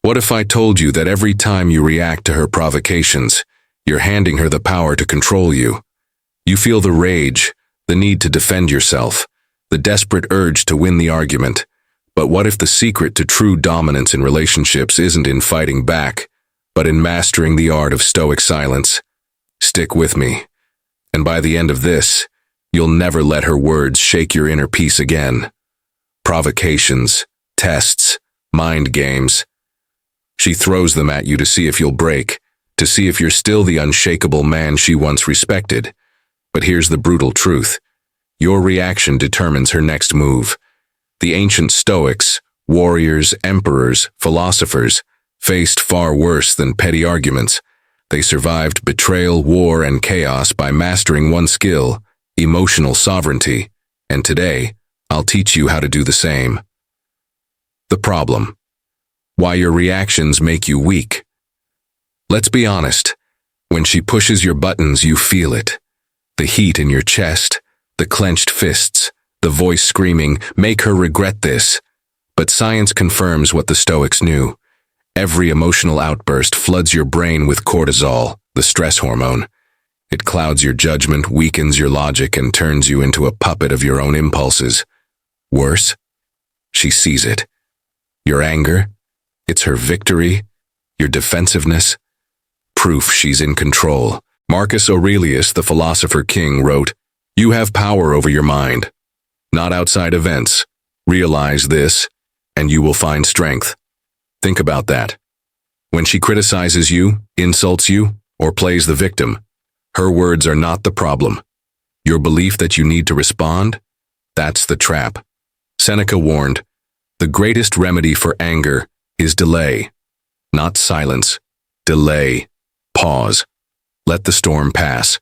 What if I told you that every time you react to her provocations, you're handing her the power to control you? You feel the rage, the need to defend yourself, the desperate urge to win the argument. But what if the secret to true dominance in relationships isn't in fighting back, but in mastering the art of stoic silence? Stick with me, and by the end of this, you'll never let her words shake your inner peace again. Provocations, tests, mind games. She throws them at you to see if you'll break, to see if you're still the unshakable man she once respected. But here's the brutal truth. Your reaction determines her next move. The ancient Stoics, warriors, emperors, philosophers, faced far worse than petty arguments. They survived betrayal, war, and chaos by mastering one skill, emotional sovereignty. And today, I'll teach you how to do the same. The problem. Why your reactions make you weak. Let's be honest. When she pushes your buttons, you feel it. The heat in your chest, the clenched fists, the voice screaming, "Make her regret this." But science confirms what the Stoics knew. Every emotional outburst floods your brain with cortisol, the stress hormone. It clouds your judgment, weakens your logic, and turns you into a puppet of your own impulses. Worse, she sees it. Your anger, it's her victory, your defensiveness, proof she's in control. Marcus Aurelius, the philosopher king, wrote, "You have power over your mind, not outside events. Realize this, and you will find strength." Think about that. When she criticizes you, insults you, or plays the victim, her words are not the problem. Your belief that you need to respond? That's the trap. Seneca warned, "The greatest remedy for anger is delay." Not silence. Delay. Pause. Let the storm pass.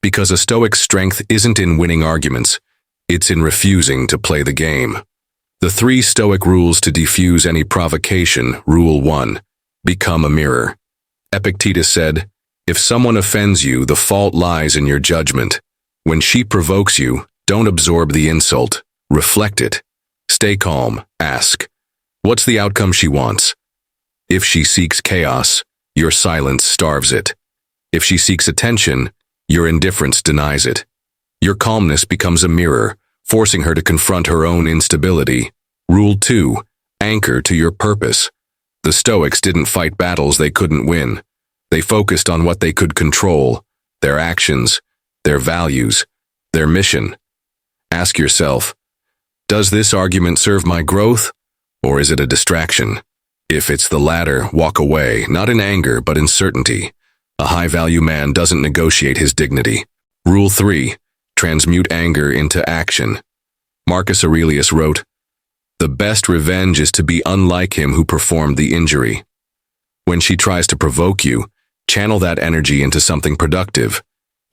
Because a Stoic's strength isn't in winning arguments, it's in refusing to play the game. The 3 Stoic rules to defuse any provocation. Rule 1. Become a mirror. Epictetus said, "If someone offends you, the fault lies in your judgment. When she provokes you, don't absorb the insult. Reflect it. Stay calm. Ask, what's the outcome she wants? If she seeks chaos, your silence starves it. If she seeks attention, your indifference denies it. Your calmness becomes a mirror, forcing her to confront her own instability. Rule 2. Anchor to your purpose. The Stoics didn't fight battles they couldn't win. They focused on what they could control, their actions, their values, their mission. Ask yourself, does this argument serve my growth, or is it a distraction? If it's the latter, walk away, not in anger, but in certainty. A high-value man doesn't negotiate his dignity. Rule 3. Transmute anger into action. Marcus Aurelius wrote, "The best revenge is to be unlike him who performed the injury." When she tries to provoke you, channel that energy into something productive.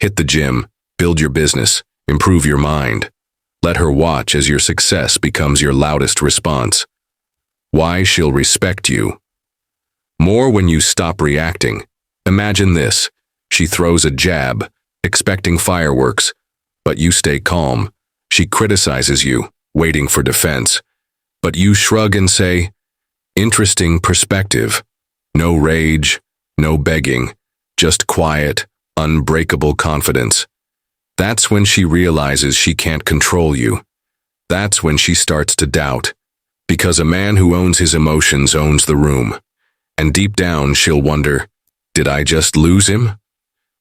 Hit the gym, build your business, improve your mind. Let her watch as your success becomes your loudest response. Why she'll respect you. More when you stop reacting. Imagine this. She throws a jab, expecting fireworks, but you stay calm. She criticizes you, waiting for defense. But you shrug and say, "Interesting perspective." No rage, no begging, just quiet, unbreakable confidence. That's when she realizes she can't control you. That's when she starts to doubt. Because a man who owns his emotions owns the room. And deep down she'll wonder, did I just lose him?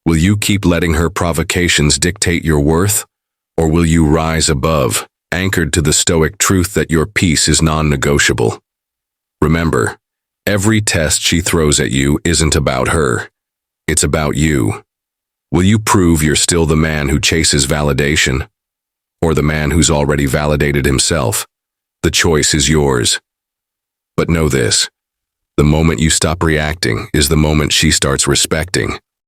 Will you keep letting her provocations dictate your worth? Or will you rise above, anchored to the Stoic truth that your peace is non-negotiable? Remember, every test she throws at you isn't about her. It's about you. Will you prove you're still the man who chases validation? Or the man who's already validated himself? The choice is yours. But know this, the moment you stop reacting is the moment she starts respecting.